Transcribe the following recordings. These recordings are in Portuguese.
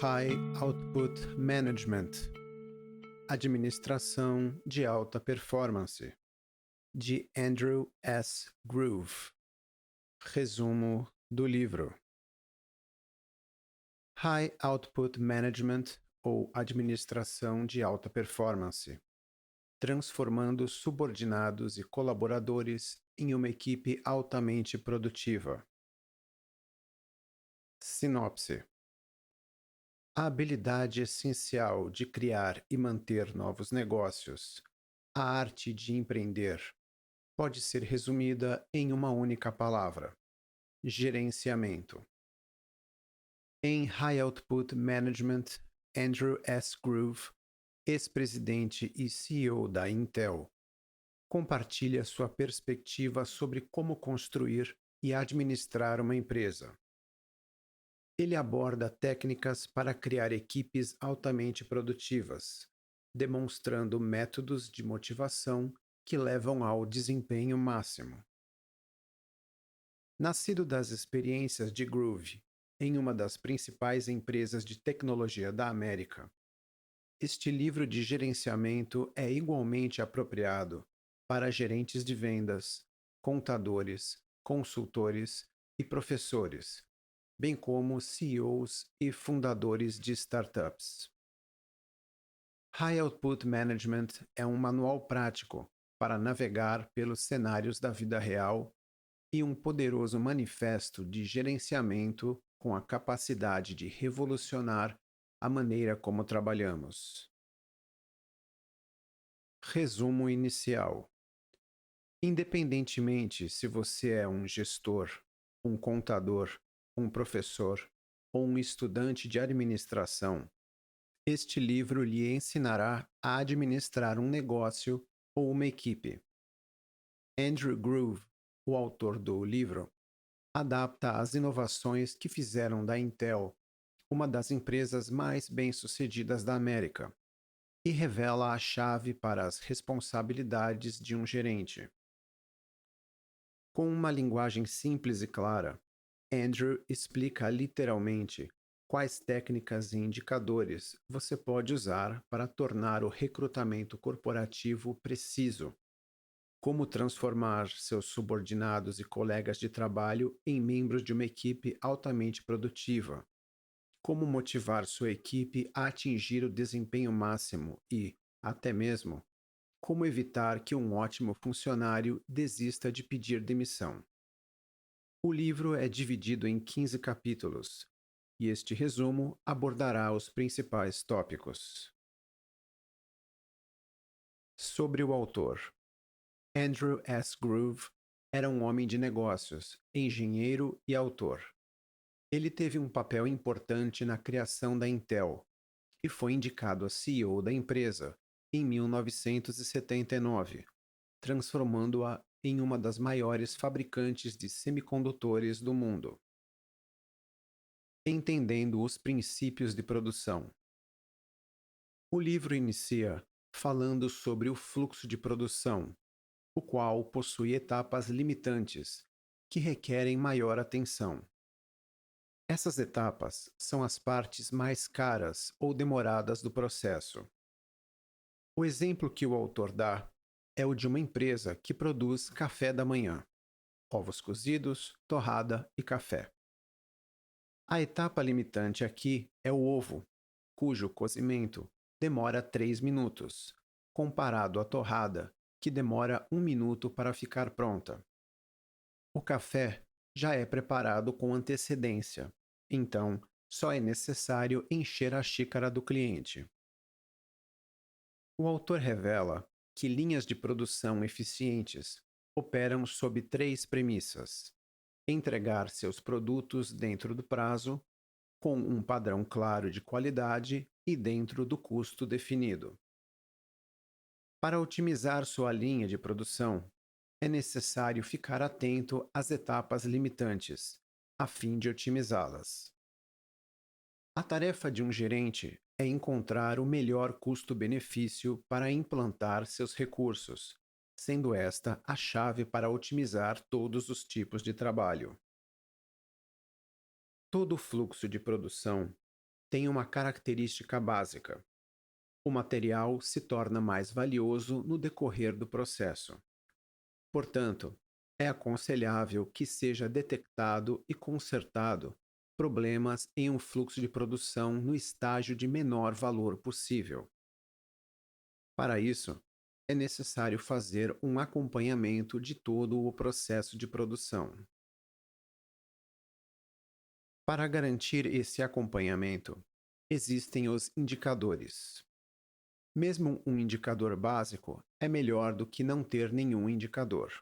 High Output Management, Administração de Alta Performance, de Andrew S. Groove. Resumo do livro. High Output Management, ou Administração de Alta Performance, transformando subordinados e colaboradores em uma equipe altamente produtiva. Sinopse. A habilidade essencial de criar e manter novos negócios, a arte de empreender, pode ser resumida em uma única palavra: gerenciamento. Em High Output Management, Andrew S. Groove, ex-presidente e CEO da Intel, compartilha sua perspectiva sobre como construir e administrar uma empresa. Ele aborda técnicas para criar equipes altamente produtivas, demonstrando métodos de motivação que levam ao desempenho máximo. Nascido das experiências de Groove em uma das principais empresas de tecnologia da América, este livro de gerenciamento é igualmente apropriado para gerentes de vendas, contadores, consultores e professores, bem como CEOs e fundadores de startups. High Output Management é um manual prático para navegar pelos cenários da vida real e um poderoso manifesto de gerenciamento com a capacidade de revolucionar a maneira como trabalhamos. Resumo inicial. Independentemente se você é um gestor, um contador, um professor ou um estudante de administração, este livro lhe ensinará a administrar um negócio ou uma equipe. Andrew Groove, o autor do livro, adapta as inovações que fizeram da Intel uma das empresas mais bem-sucedidas da América e revela a chave para as responsabilidades de um gerente. Com uma linguagem simples e clara, Andrew explica literalmente quais técnicas e indicadores você pode usar para tornar o recrutamento corporativo preciso, como transformar seus subordinados e colegas de trabalho em membros de uma equipe altamente produtiva, como motivar sua equipe a atingir o desempenho máximo e, até mesmo, como evitar que um ótimo funcionário desista de pedir demissão. O livro é dividido em 15 capítulos, e este resumo abordará os principais tópicos. Sobre o autor. Andrew S. Groove era um homem de negócios, engenheiro e autor. Ele teve um papel importante na criação da Intel e foi indicado a CEO da empresa em 1979, transformando-a em uma das maiores fabricantes de semicondutores do mundo. Entendendo os princípios de produção. O livro inicia falando sobre o fluxo de produção, o qual possui etapas limitantes que requerem maior atenção. Essas etapas são as partes mais caras ou demoradas do processo. O exemplo que o autor dá é o de uma empresa que produz café da manhã, ovos cozidos, torrada e café. A etapa limitante aqui é o ovo, cujo cozimento demora 3 minutos, comparado à torrada, que demora 1 minuto para ficar pronta. O café já é preparado com antecedência, então só é necessário encher a xícara do cliente. O autor revela que linhas de produção eficientes operam sob 3 premissas: entregar seus produtos dentro do prazo, com um padrão claro de qualidade e dentro do custo definido. Para otimizar sua linha de produção, é necessário ficar atento às etapas limitantes, a fim de otimizá-las. A tarefa de um gerente é encontrar o melhor custo-benefício para implantar seus recursos, sendo esta a chave para otimizar todos os tipos de trabalho. Todo fluxo de produção tem uma característica básica: o material se torna mais valioso no decorrer do processo. Portanto, é aconselhável que seja detectado e consertado problemas em um fluxo de produção no estágio de menor valor possível. Para isso, é necessário fazer um acompanhamento de todo o processo de produção. Para garantir esse acompanhamento, existem os indicadores. Mesmo um indicador básico é melhor do que não ter nenhum indicador.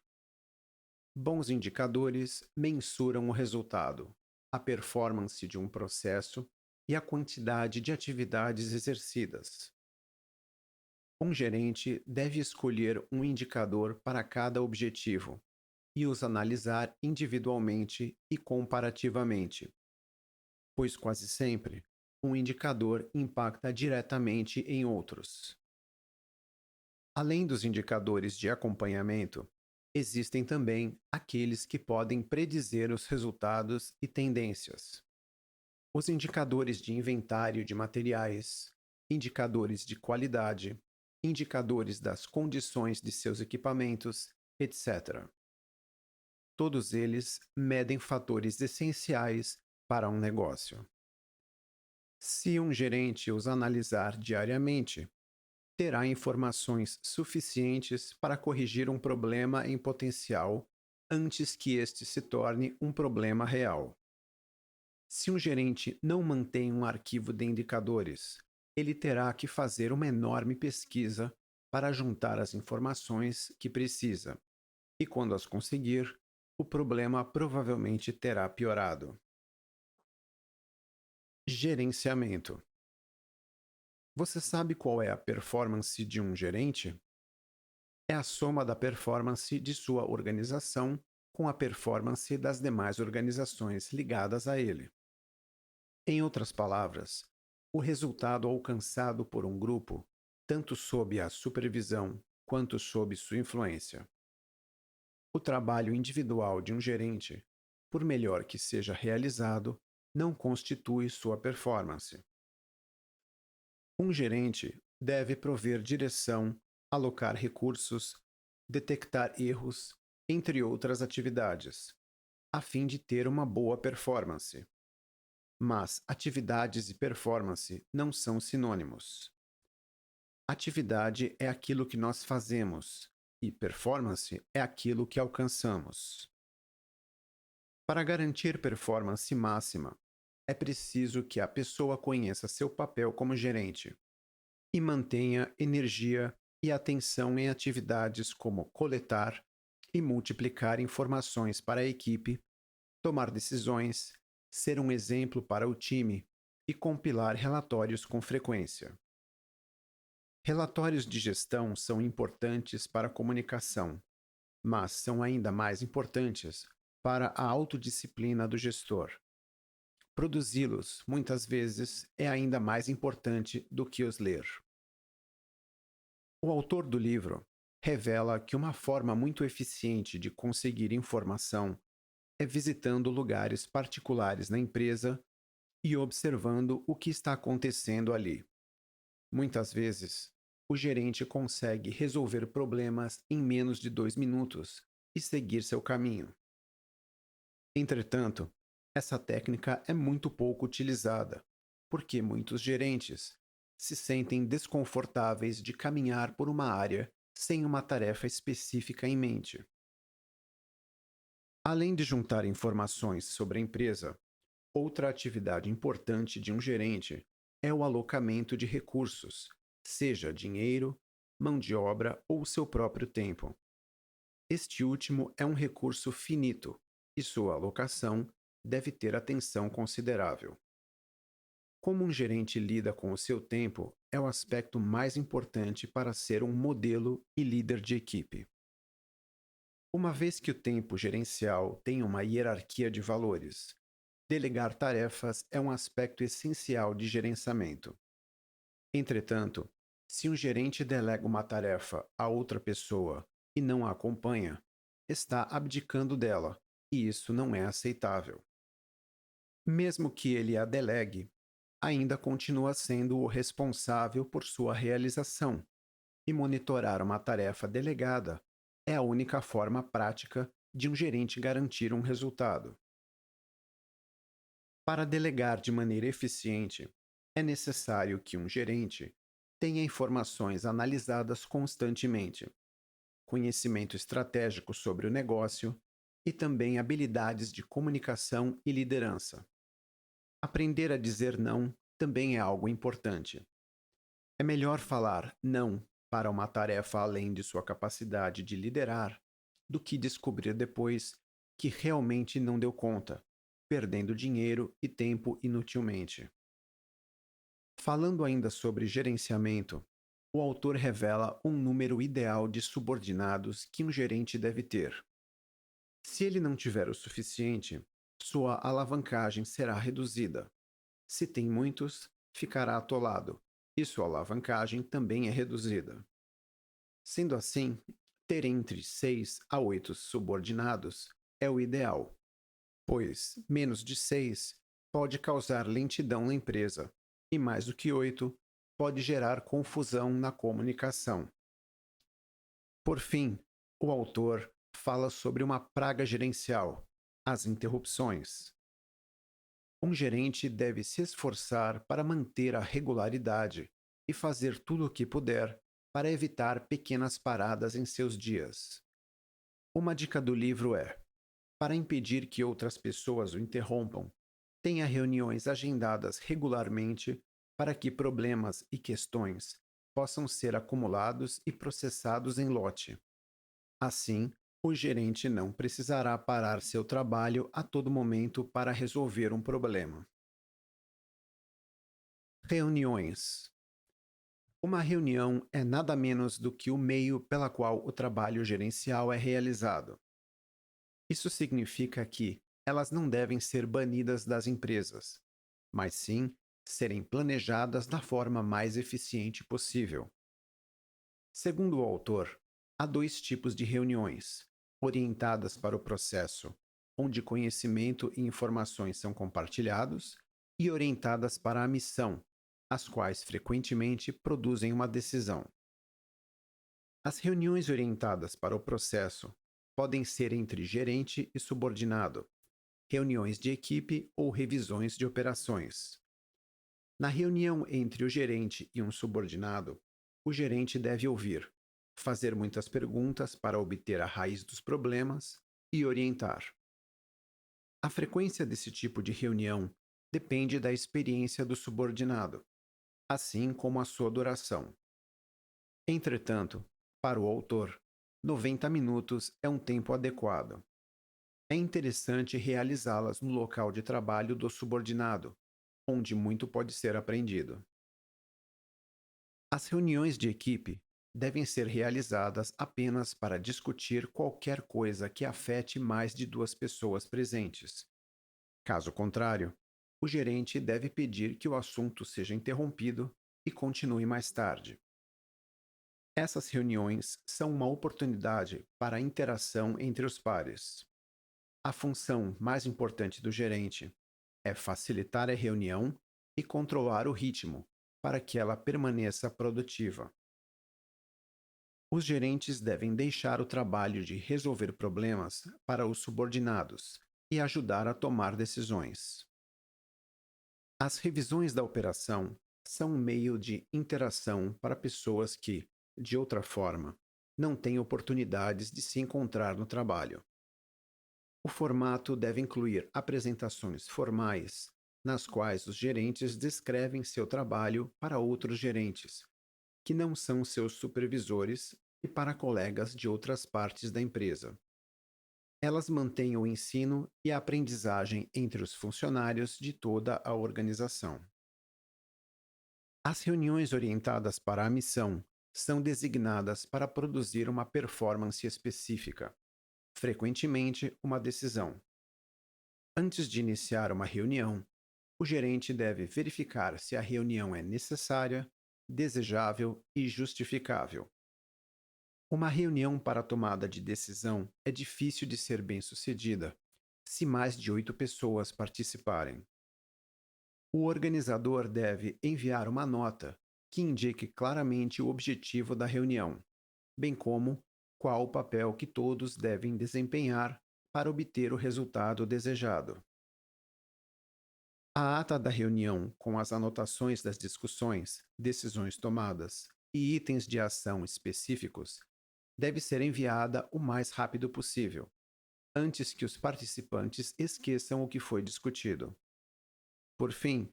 Bons indicadores mensuram o resultado, a performance de um processo e a quantidade de atividades exercidas. Um gerente deve escolher um indicador para cada objetivo e os analisar individualmente e comparativamente, pois quase sempre um indicador impacta diretamente em outros. Além dos indicadores de acompanhamento, existem também aqueles que podem predizer os resultados e tendências. Os indicadores de inventário de materiais, indicadores de qualidade, indicadores das condições de seus equipamentos, etc. Todos eles medem fatores essenciais para um negócio. Se um gerente os analisar diariamente, terá informações suficientes para corrigir um problema em potencial antes que este se torne um problema real. Se um gerente não mantém um arquivo de indicadores, ele terá que fazer uma enorme pesquisa para juntar as informações que precisa, e quando as conseguir, o problema provavelmente terá piorado. Gerenciamento. Você sabe qual é a performance de um gerente? É a soma da performance de sua organização com a performance das demais organizações ligadas a ele. Em outras palavras, o resultado alcançado por um grupo, tanto sob a supervisão quanto sob sua influência. O trabalho individual de um gerente, por melhor que seja realizado, não constitui sua performance. Um gerente deve prover direção, alocar recursos, detectar erros, entre outras atividades, a fim de ter uma boa performance. Mas atividades e performance não são sinônimos. Atividade é aquilo que nós fazemos e performance é aquilo que alcançamos. Para garantir performance máxima, é preciso que a pessoa conheça seu papel como gerente e mantenha energia e atenção em atividades como coletar e multiplicar informações para a equipe, tomar decisões, ser um exemplo para o time e compilar relatórios com frequência. Relatórios de gestão são importantes para a comunicação, mas são ainda mais importantes para a autodisciplina do gestor. Produzi-los, muitas vezes, é ainda mais importante do que os ler. O autor do livro revela que uma forma muito eficiente de conseguir informação é visitando lugares particulares na empresa e observando o que está acontecendo ali. Muitas vezes, o gerente consegue resolver problemas em menos de 2 minutos e seguir seu caminho. Entretanto, essa técnica é muito pouco utilizada, porque muitos gerentes se sentem desconfortáveis de caminhar por uma área sem uma tarefa específica em mente. Além de juntar informações sobre a empresa, outra atividade importante de um gerente é o alocamento de recursos, seja dinheiro, mão de obra ou seu próprio tempo. Este último é um recurso finito e sua alocação deve ter atenção considerável. Como um gerente lida com o seu tempo é o aspecto mais importante para ser um modelo e líder de equipe. Uma vez que o tempo gerencial tem uma hierarquia de valores, delegar tarefas é um aspecto essencial de gerenciamento. Entretanto, se um gerente delega uma tarefa a outra pessoa e não a acompanha, está abdicando dela, e isso não é aceitável. Mesmo que ele a delegue, ainda continua sendo o responsável por sua realização, e monitorar uma tarefa delegada é a única forma prática de um gerente garantir um resultado. Para delegar de maneira eficiente, é necessário que um gerente tenha informações analisadas constantemente, conhecimento estratégico sobre o negócio e também habilidades de comunicação e liderança. Aprender a dizer não também é algo importante. É melhor falar não para uma tarefa além de sua capacidade de liderar do que descobrir depois que realmente não deu conta, perdendo dinheiro e tempo inutilmente. Falando ainda sobre gerenciamento, o autor revela um número ideal de subordinados que um gerente deve ter. Se ele não tiver o suficiente, sua alavancagem será reduzida. Se tem muitos, ficará atolado, e sua alavancagem também é reduzida. Sendo assim, ter entre 6 a 8 subordinados é o ideal, pois menos de 6 pode causar lentidão na empresa, e mais do que 8 pode gerar confusão na comunicação. Por fim, o autor fala sobre uma praga gerencial, as interrupções. Um gerente deve se esforçar para manter a regularidade e fazer tudo o que puder para evitar pequenas paradas em seus dias. Uma dica do livro é: para impedir que outras pessoas o interrompam, tenha reuniões agendadas regularmente para que problemas e questões possam ser acumulados e processados em lote. Assim, o gerente não precisará parar seu trabalho a todo momento para resolver um problema. Reuniões. Uma reunião é nada menos do que o meio pela qual o trabalho gerencial é realizado. Isso significa que elas não devem ser banidas das empresas, mas sim serem planejadas da forma mais eficiente possível. Segundo o autor, há dois tipos de reuniões: orientadas para o processo, onde conhecimento e informações são compartilhados, e orientadas para a missão, as quais frequentemente produzem uma decisão. As reuniões orientadas para o processo podem ser entre gerente e subordinado, reuniões de equipe ou revisões de operações. Na reunião entre o gerente e um subordinado, o gerente deve ouvir, fazer muitas perguntas para obter a raiz dos problemas e orientar. A frequência desse tipo de reunião depende da experiência do subordinado, assim como a sua duração. Entretanto, para o autor, 90 minutos é um tempo adequado. É interessante realizá-las no local de trabalho do subordinado, onde muito pode ser aprendido. As reuniões de equipe devem ser realizadas apenas para discutir qualquer coisa que afete mais de duas pessoas presentes. Caso contrário, o gerente deve pedir que o assunto seja interrompido e continue mais tarde. Essas reuniões são uma oportunidade para a interação entre os pares. A função mais importante do gerente é facilitar a reunião e controlar o ritmo para que ela permaneça produtiva. Os gerentes devem deixar o trabalho de resolver problemas para os subordinados e ajudar a tomar decisões. As revisões da operação são um meio de interação para pessoas que, de outra forma, não têm oportunidades de se encontrar no trabalho. O formato deve incluir apresentações formais, nas quais os gerentes descrevem seu trabalho para outros gerentes, que não são seus supervisores, e para colegas de outras partes da empresa. Elas mantêm o ensino e a aprendizagem entre os funcionários de toda a organização. As reuniões orientadas para a missão são designadas para produzir uma performance específica, frequentemente uma decisão. Antes de iniciar uma reunião, o gerente deve verificar se a reunião é necessária, desejável e justificável. Uma reunião para a tomada de decisão é difícil de ser bem-sucedida se mais de 8 pessoas participarem. O organizador deve enviar uma nota que indique claramente o objetivo da reunião, bem como qual o papel que todos devem desempenhar para obter o resultado desejado. A ata da reunião, com as anotações das discussões, decisões tomadas e itens de ação específicos, deve ser enviada o mais rápido possível, antes que os participantes esqueçam o que foi discutido. Por fim,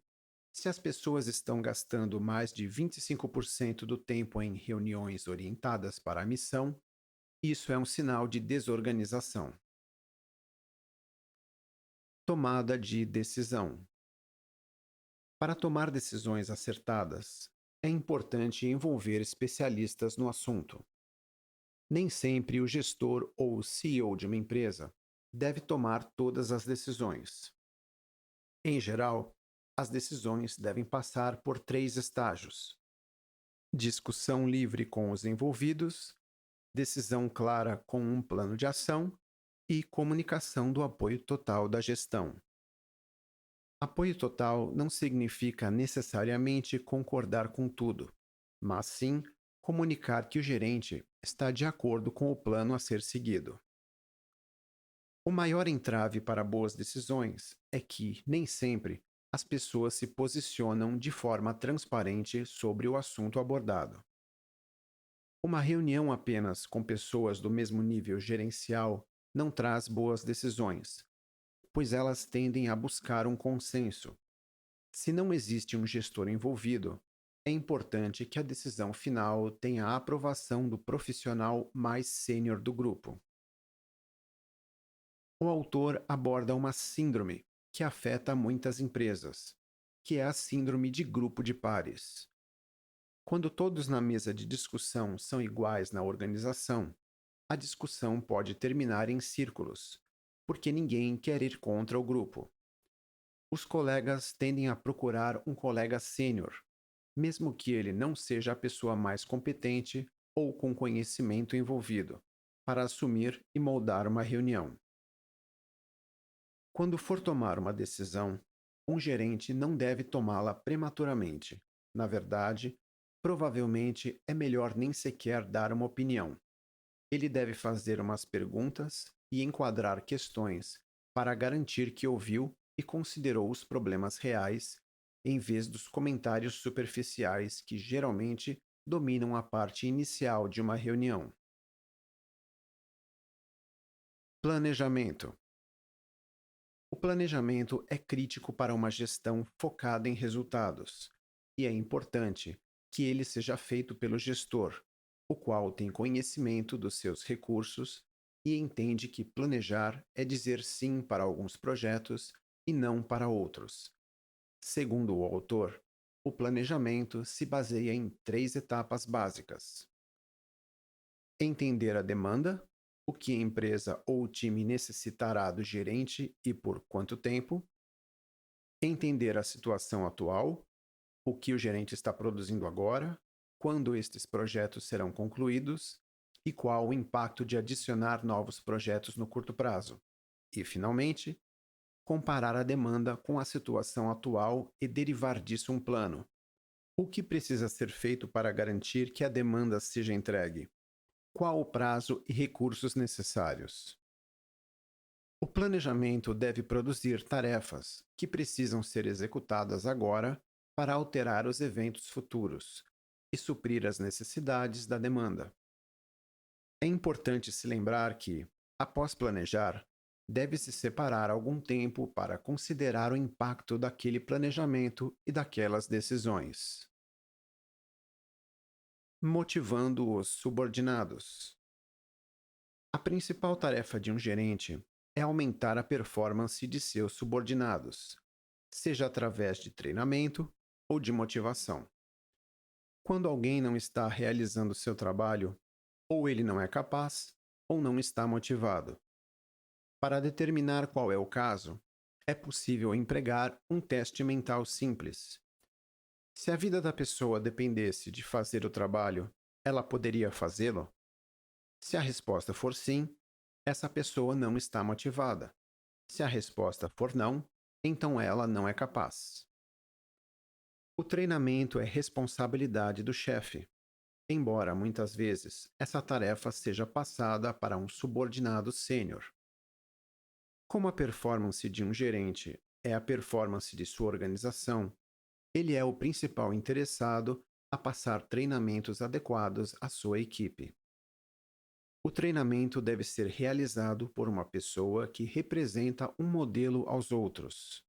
se as pessoas estão gastando mais de 25% do tempo em reuniões orientadas para a missão, isso é um sinal de desorganização. Tomada de decisão. Para tomar decisões acertadas, é importante envolver especialistas no assunto. Nem sempre o gestor ou o CEO de uma empresa deve tomar todas as decisões. Em geral, as decisões devem passar por 3 estágios: discussão livre com os envolvidos, decisão clara com um plano de ação e comunicação do apoio total da gestão. Apoio total não significa necessariamente concordar com tudo, mas sim comunicar que o gerente está de acordo com o plano a ser seguido. O maior entrave para boas decisões é que, nem sempre, as pessoas se posicionam de forma transparente sobre o assunto abordado. Uma reunião apenas com pessoas do mesmo nível gerencial não traz boas decisões, pois elas tendem a buscar um consenso. Se não existe um gestor envolvido, é importante que a decisão final tenha a aprovação do profissional mais sênior do grupo. O autor aborda uma síndrome que afeta muitas empresas, que é a síndrome de grupo de pares. Quando todos na mesa de discussão são iguais na organização, a discussão pode terminar em círculos, porque ninguém quer ir contra o grupo. Os colegas tendem a procurar um colega sênior, mesmo que ele não seja a pessoa mais competente ou com conhecimento envolvido, para assumir e moldar uma reunião. Quando for tomar uma decisão, um gerente não deve tomá-la prematuramente. Na verdade, provavelmente é melhor nem sequer dar uma opinião. Ele deve fazer umas perguntas e enquadrar questões para garantir que ouviu e considerou os problemas reais, em vez dos comentários superficiais que geralmente dominam a parte inicial de uma reunião. Planejamento. O planejamento é crítico para uma gestão focada em resultados, e é importante que ele seja feito pelo gestor, o qual tem conhecimento dos seus recursos e entende que planejar é dizer sim para alguns projetos e não para outros. Segundo o autor, o planejamento se baseia em 3 etapas básicas: entender a demanda, o que a empresa ou o time necessitará do gerente e por quanto tempo; entender a situação atual, o que o gerente está produzindo agora, quando estes projetos serão concluídos e qual o impacto de adicionar novos projetos no curto prazo. E, finalmente, comparar a demanda com a situação atual e derivar disso um plano. O que precisa ser feito para garantir que a demanda seja entregue? Qual o prazo e recursos necessários? O planejamento deve produzir tarefas que precisam ser executadas agora para alterar os eventos futuros e suprir as necessidades da demanda. É importante se lembrar que, após planejar, deve-se separar algum tempo para considerar o impacto daquele planejamento e daquelas decisões. Motivando os subordinados. A principal tarefa de um gerente é aumentar a performance de seus subordinados, seja através de treinamento ou de motivação. Quando alguém não está realizando seu trabalho, ou ele não é capaz, ou não está motivado. Para determinar qual é o caso, é possível empregar um teste mental simples. Se a vida da pessoa dependesse de fazer o trabalho, ela poderia fazê-lo? Se a resposta for sim, essa pessoa não está motivada. Se a resposta for não, então ela não é capaz. O treinamento é responsabilidade do chefe, embora muitas vezes essa tarefa seja passada para um subordinado sênior. Como a performance de um gerente é a performance de sua organização, ele é o principal interessado a passar treinamentos adequados à sua equipe. O treinamento deve ser realizado por uma pessoa que representa um modelo aos outros.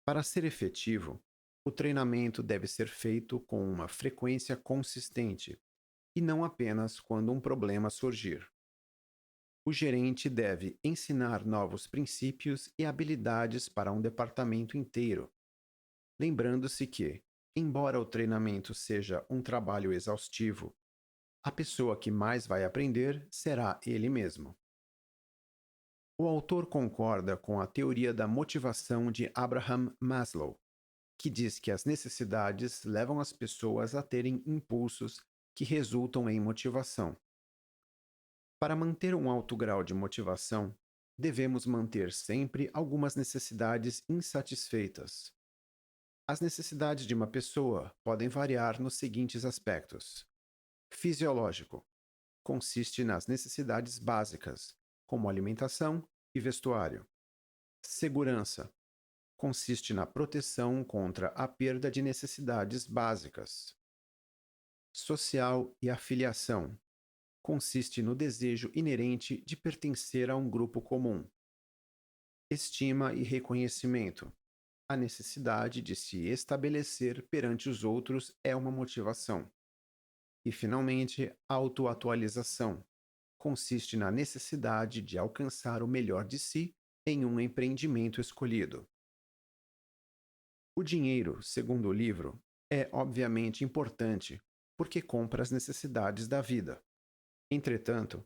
Para ser efetivo, o treinamento deve ser feito com uma frequência consistente e não apenas quando um problema surgir. O gerente deve ensinar novos princípios e habilidades para um departamento inteiro, lembrando-se que, embora o treinamento seja um trabalho exaustivo, a pessoa que mais vai aprender será ele mesmo. O autor concorda com a teoria da motivação de Abraham Maslow, que diz que as necessidades levam as pessoas a terem impulsos que resultam em motivação. Para manter um alto grau de motivação, devemos manter sempre algumas necessidades insatisfeitas. As necessidades de uma pessoa podem variar nos seguintes aspectos: fisiológico consiste nas necessidades básicas, como alimentação e vestuário. Segurança consiste na proteção contra a perda de necessidades básicas. Social e afiliação consiste no desejo inerente de pertencer a um grupo comum. Estima e reconhecimento. A necessidade de se estabelecer perante os outros é uma motivação. E, finalmente, autoatualização. Consiste na necessidade de alcançar o melhor de si em um empreendimento escolhido. O dinheiro, segundo o livro, é obviamente importante porque compra as necessidades da vida. Entretanto,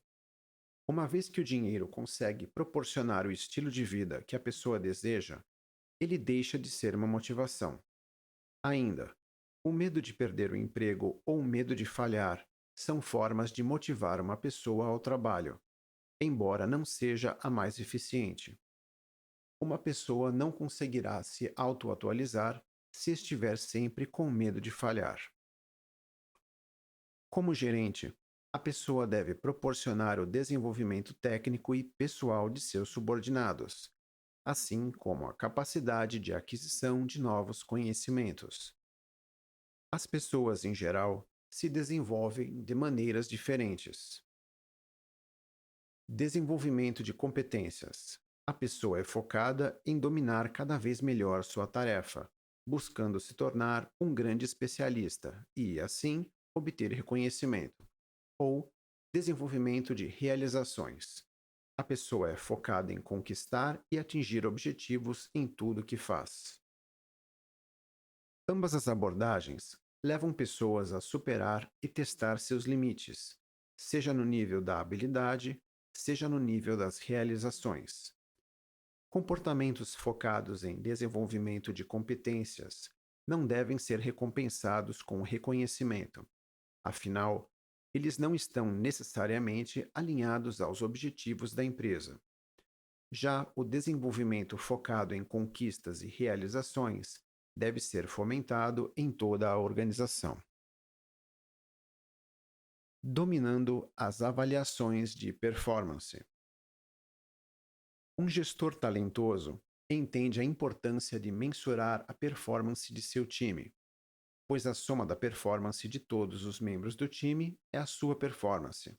uma vez que o dinheiro consegue proporcionar o estilo de vida que a pessoa deseja, ele deixa de ser uma motivação. Ainda, o medo de perder o emprego ou o medo de falhar são formas de motivar uma pessoa ao trabalho, embora não seja a mais eficiente. Uma pessoa não conseguirá se autoatualizar se estiver sempre com medo de falhar. Como gerente, a pessoa deve proporcionar o desenvolvimento técnico e pessoal de seus subordinados, assim como a capacidade de aquisição de novos conhecimentos. As pessoas, em geral, se desenvolvem de maneiras diferentes. Desenvolvimento de competências. A pessoa é focada em dominar cada vez melhor sua tarefa, buscando se tornar um grande especialista e, assim, obter reconhecimento. Ou desenvolvimento de realizações. A pessoa é focada em conquistar e atingir objetivos em tudo que faz. Ambas as abordagens levam pessoas a superar e testar seus limites, seja no nível da habilidade, seja no nível das realizações. Comportamentos focados em desenvolvimento de competências não devem ser recompensados com reconhecimento. Afinal, eles não estão necessariamente alinhados aos objetivos da empresa. Já o desenvolvimento focado em conquistas e realizações deve ser fomentado em toda a organização. Dominando as avaliações de performance. Um gestor talentoso entende a importância de mensurar a performance de seu time, pois a soma da performance de todos os membros do time é a sua performance.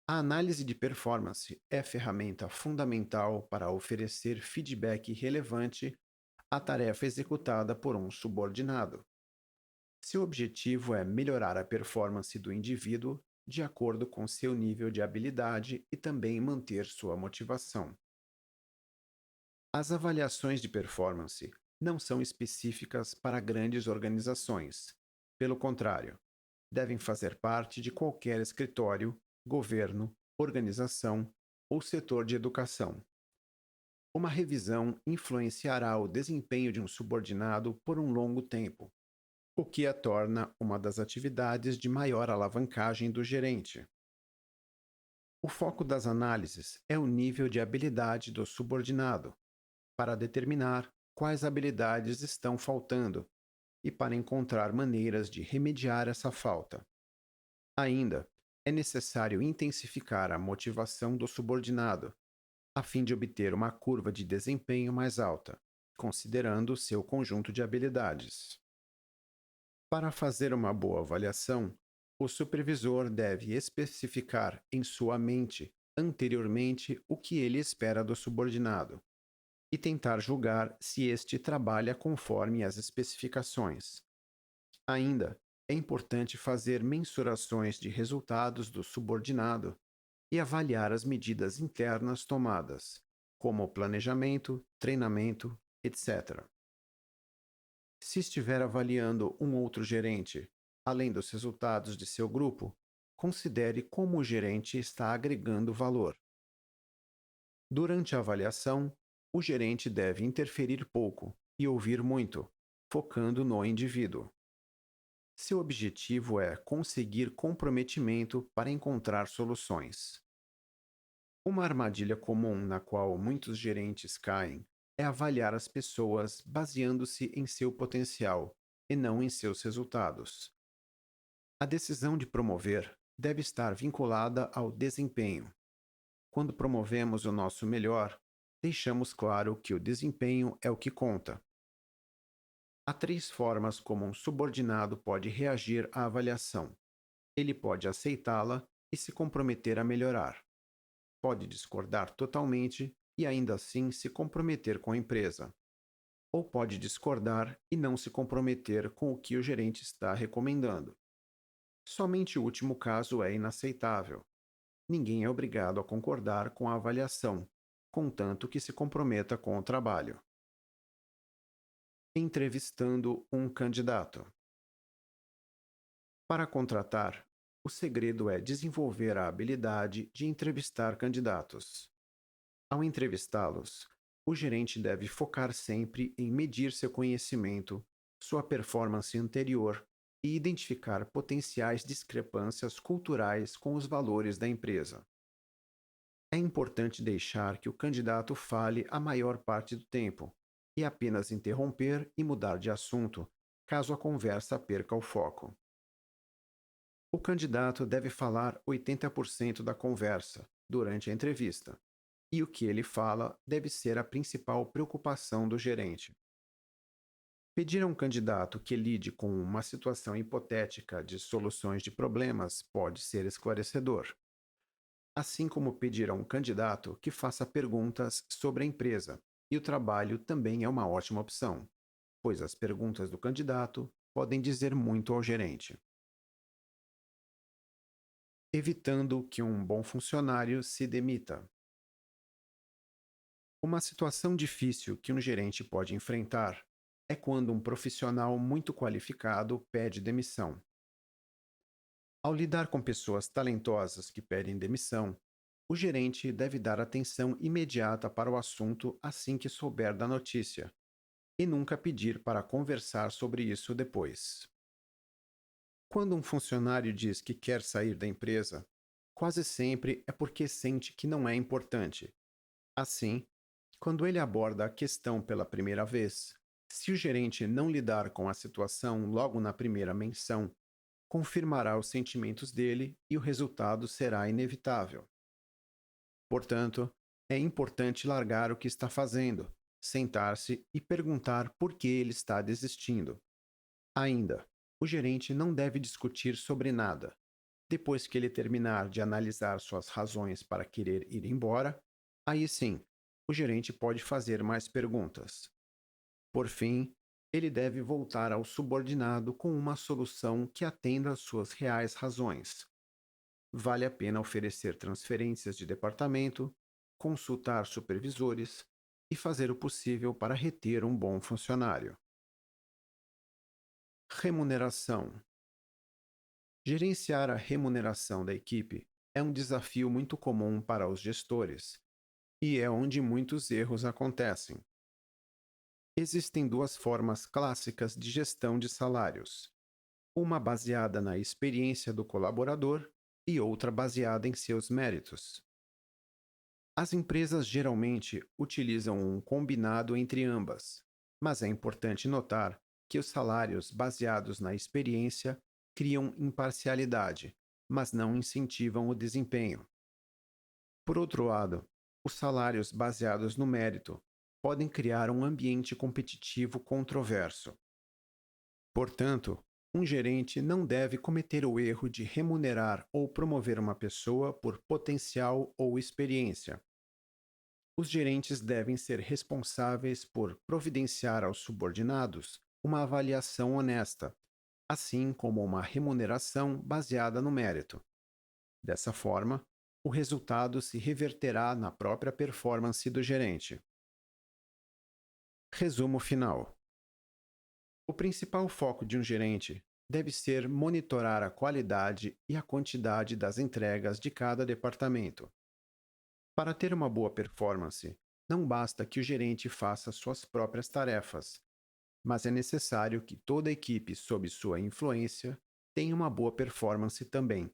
A análise de performance é ferramenta fundamental para oferecer feedback relevante à tarefa executada por um subordinado. Seu objetivo é melhorar a performance do indivíduo de acordo com seu nível de habilidade e também manter sua motivação. As avaliações de performance não são específicas para grandes organizações. Pelo contrário, devem fazer parte de qualquer escritório, governo, organização ou setor de educação. Uma revisão influenciará o desempenho de um subordinado por um longo tempo, o que a torna uma das atividades de maior alavancagem do gerente. O foco das análises é o nível de habilidade do subordinado, para determinar quais habilidades estão faltando e para encontrar maneiras de remediar essa falta. Ainda, é necessário intensificar a motivação do subordinado, a fim de obter uma curva de desempenho mais alta, considerando seu conjunto de habilidades. Para fazer uma boa avaliação, o supervisor deve especificar em sua mente anteriormente o que ele espera do subordinado e tentar julgar se este trabalha conforme as especificações. Ainda, é importante fazer mensurações de resultados do subordinado e avaliar as medidas internas tomadas, como planejamento, treinamento, etc. Se estiver avaliando um outro gerente, além dos resultados de seu grupo, considere como o gerente está agregando valor. Durante a avaliação, o gerente deve interferir pouco e ouvir muito, focando no indivíduo. Seu objetivo é conseguir comprometimento para encontrar soluções. Uma armadilha comum na qual muitos gerentes caem é avaliar as pessoas baseando-se em seu potencial e não em seus resultados. A decisão de promover deve estar vinculada ao desempenho. Quando promovemos o nosso melhor, deixamos claro que o desempenho é o que conta. Há 3 formas como um subordinado pode reagir à avaliação. Ele pode aceitá-la e se comprometer a melhorar. Pode discordar totalmente e ainda assim se comprometer com a empresa. Ou pode discordar e não se comprometer com o que o gerente está recomendando. Somente o último caso é inaceitável. Ninguém é obrigado a concordar com a avaliação, contanto que se comprometa com o trabalho. Entrevistando um candidato. Para contratar, o segredo é desenvolver a habilidade de entrevistar candidatos. Ao entrevistá-los, o gerente deve focar sempre em medir seu conhecimento, sua performance anterior e identificar potenciais discrepâncias culturais com os valores da empresa. É importante deixar que o candidato fale a maior parte do tempo e apenas interromper e mudar de assunto caso a conversa perca o foco. O candidato deve falar 80% da conversa durante a entrevista, e o que ele fala deve ser a principal preocupação do gerente. Pedir a um candidato que lide com uma situação hipotética de soluções de problemas pode ser esclarecedor, assim como pedir a um candidato que faça perguntas sobre a empresa e o trabalho também é uma ótima opção, pois as perguntas do candidato podem dizer muito ao gerente. Evitando que um bom funcionário se demita. Uma situação difícil que um gerente pode enfrentar é quando um profissional muito qualificado pede demissão. Ao lidar com pessoas talentosas que pedem demissão, o gerente deve dar atenção imediata para o assunto assim que souber da notícia, e nunca pedir para conversar sobre isso depois. Quando um funcionário diz que quer sair da empresa, quase sempre é porque sente que não é importante. Assim, quando ele aborda a questão pela primeira vez, se o gerente não lidar com a situação logo na primeira menção, confirmará os sentimentos dele e o resultado será inevitável. Portanto, é importante largar o que está fazendo, sentar-se e perguntar por que ele está desistindo. Ainda, o gerente não deve discutir sobre nada. Depois que ele terminar de analisar suas razões para querer ir embora, aí sim, o gerente pode fazer mais perguntas. Por fim, ele deve voltar ao subordinado com uma solução que atenda às suas reais razões. Vale a pena oferecer transferências de departamento, consultar supervisores e fazer o possível para reter um bom funcionário. Remuneração. Gerenciar a remuneração da equipe é um desafio muito comum para os gestores e é onde muitos erros acontecem. Existem 2 formas clássicas de gestão de salários: uma baseada na experiência do colaborador e outra baseada em seus méritos. As empresas geralmente utilizam um combinado entre ambas, Mas é importante notar que os salários baseados na experiência criam imparcialidade, mas não incentivam o desempenho. Por outro lado, os salários baseados no mérito podem criar um ambiente competitivo controverso. Portanto, um gerente não deve cometer o erro de remunerar ou promover uma pessoa por potencial ou experiência. Os gerentes devem ser responsáveis por providenciar aos subordinados uma avaliação honesta, assim como uma remuneração baseada no mérito. Dessa forma, o resultado se reverterá na própria performance do gerente. Resumo final: o principal foco de um gerente deve ser monitorar a qualidade e a quantidade das entregas de cada departamento. Para ter uma boa performance, não basta que o gerente faça suas próprias tarefas, mas é necessário que toda a equipe sob sua influência tenha uma boa performance também.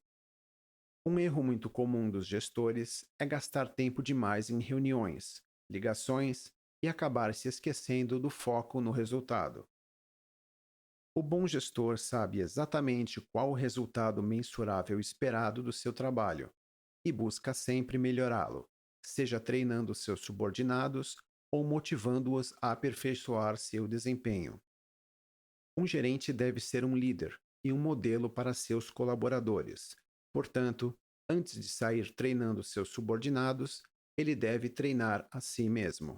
Um erro muito comum dos gestores é gastar tempo demais em reuniões, ligações e acabar se esquecendo do foco no resultado. O bom gestor sabe exatamente qual o resultado mensurável esperado do seu trabalho e busca sempre melhorá-lo, seja treinando seus subordinados ou motivando-os a aperfeiçoar seu desempenho. Um gerente deve ser um líder e um modelo para seus colaboradores. Portanto, antes de sair treinando seus subordinados, ele deve treinar a si mesmo.